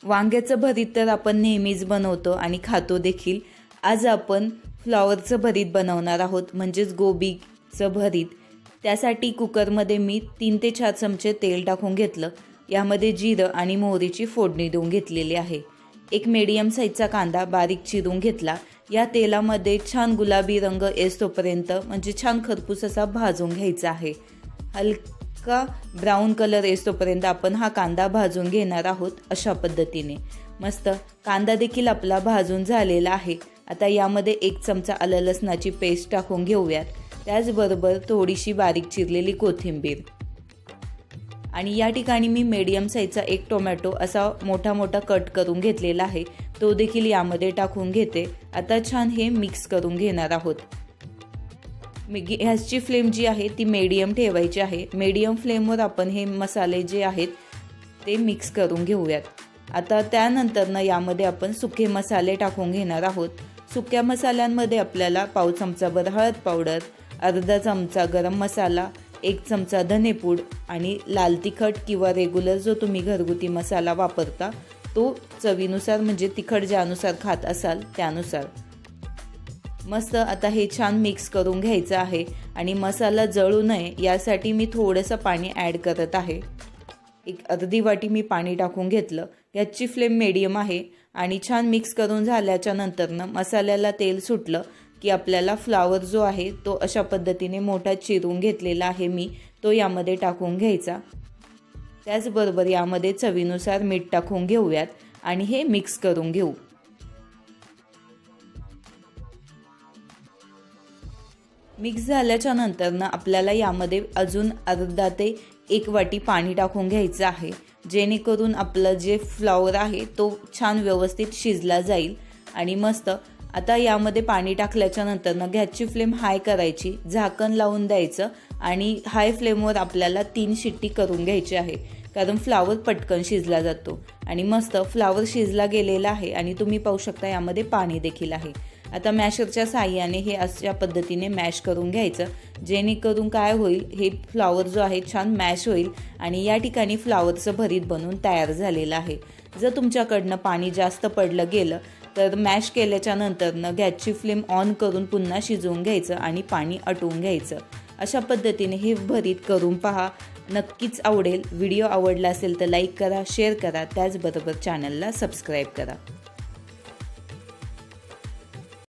वांग्याचं भरीत तर आपण नेहमीच बनवतो आणि खातो देखील। आज आपण फ्लॉवरचं भरीत बनवणार आहोत, म्हणजेच गोबीचं भरीत। त्यासाठी कुकरमध्ये मी 3 ते 4 चमचे तेल टाकून घेतलं। यामध्ये जिरं आणि मोहरीची फोडणी देऊन घेतलेली आहे। एक मीडियम साईजचा कांदा बारीक चिरून घेतला। या तेलामध्ये छान गुलाबी रंग येईपर्यंत म्हणजे छान खरपूस असा भाजून घ्यायचा आहे। हलका ब्राऊन कलर येईपर्यंत आपण हा कांदा भाजून घेणार आहोत। अशा पद्धतीने मस्त कांदा देखील आपला भाजून झालेला आहे। आता यामध्ये 1 चमचा आलं लसणाची पेस्ट टाकून घेऊयात। त्याचबरोबर थोडीशी बारीक चिरलेली कोथिंबीर आणि या ठिकाणी मी मीडियम साईजचा 1 टोमॅटो असा मोठा मोठा कट करून घेतलेला आहे, तो देखील यामध्ये टाकून घेते। आता छान हे मिक्स करून घेणार आहोत। गॅसची फ्लेम जी आहे ती मीडियम ठेवायची आहे। मीडियम फ्लेमवर आपण हे मसाले जे आहेत ते मिक्स करून घेऊयात। आता त्यानंतर यामध्ये आपण सुखे मसाले टाकून घेणार आहोत। सुक्या मसाल्यांमध्ये आपल्याला पाव चमचाभर हळद पावडर, अर्धा चमचा गरम मसाला, 1 चमचा धनेपूड आणि लाल तिखट किंवा रेग्युलर जो तुम्ही घरगुती मसाला वापरता तो चवीनुसार, म्हणजे तिखट ज्यानुसार खात असाल त्यानुसार। मस्त आता हे छान मिक्स करून घ्यायचं आहे आणि मसाला जळू नये यासाठी मी थोडंसं पाणी ॲड करत आहे। एक अर्धी वाटी मी पाणी टाकून घेतलं। याची फ्लेम मीडियम आहे आणि छान मिक्स करून झाल्याच्या नंतरनं मसाल्याला तेल सुटलं की आपल्याला फ्लावर जो आहे तो अशा पद्धतीने मोठा चिरून घेतलेला आहे मी, तो यामध्ये टाकून घ्यायचा। त्याचबरोबर यामध्ये चवीनुसार मीठ टाकून घेऊयात आणि हे मिक्स करून घेऊ। मिक्स झाल्याच्या नंतरनं आपल्याला यामध्ये अजून अर्धा ते 1 वाटी पाणी टाकून घ्यायचं आहे, जेणेकरून आपलं जे फ्लावर आहे तो छान व्यवस्थित शिजला जाईल। आणि मस्त आता यामध्ये पाणी टाकल्याच्या नंतरनं गॅसची फ्लेम हाय करायची, झाकण लावून द्यायचं आणि हाय फ्लेमवर आपल्याला 3 शिट्टी करून घ्यायची आहे, कारण फ्लावर पटकन शिजला जातो। आणि मस्त फ्लावर शिजला गेलेला आहे आणि तुम्ही पाहू शकता यामध्ये पाणी देखील आहे। आता मॅशरच्या साहाय्याने हे अशा पद्धतीने मॅश करून घ्यायचं, जेणेकरून काय होईल, हे फ्लावर जो आहे छान मॅश होईल आणि या ठिकाणी फ्लावरचं भरीत बनून तयार झालेलं आहे। जर तुमच्याकडनं पाणी जास्त पडलं गेलं तर मॅश केल्याच्या नंतरनं गॅसची फ्लेम ऑन करून पुन्हा शिजवून घ्यायचं आणि पाणी आटवून घ्यायचं। अशा पद्धतीने हे भरीत करून पहा, नक्कीच आवडेल। व्हिडिओ आवडला असेल तर लाईक करा, शेअर करा, त्याचबरोबर चॅनलला सबस्क्राईब करा।